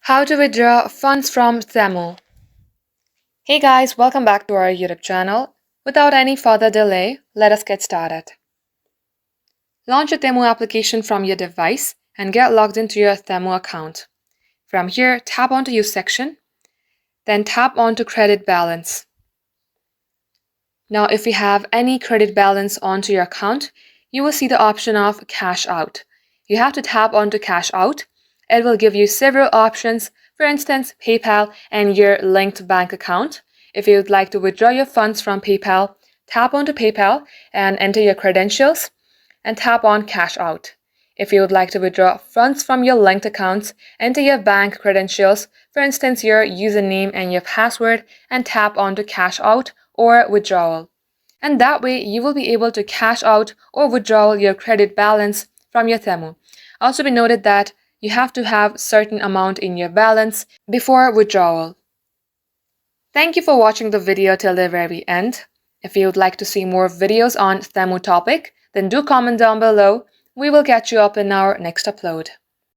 How to withdraw funds from Temu. Hey guys, welcome back to our YouTube channel. Without any further delay, let us get started. Launch a Temu application from your device and get logged into your Temu account. From here, tap onto Use section, then tap onto Credit Balance. Now, if you have any credit balance onto your account, you will see the option of Cash Out. You have to tap onto Cash Out. It will give you several options, for instance, PayPal and your linked bank account. If you would like to withdraw your funds from PayPal, tap onto PayPal and enter your credentials and tap on Cash Out. If you would like to withdraw funds from your linked accounts, enter your bank credentials, for instance, your username and your password, and tap onto Cash Out or Withdrawal. And that way, you will be able to cash out or withdraw your credit balance from your Temu. Also be noted that you have to have certain amount in your balance before withdrawal. Thank you for watching the video till the very end. If you would like to see more videos on Temu topic, then do comment down below. We will catch you up in our next upload.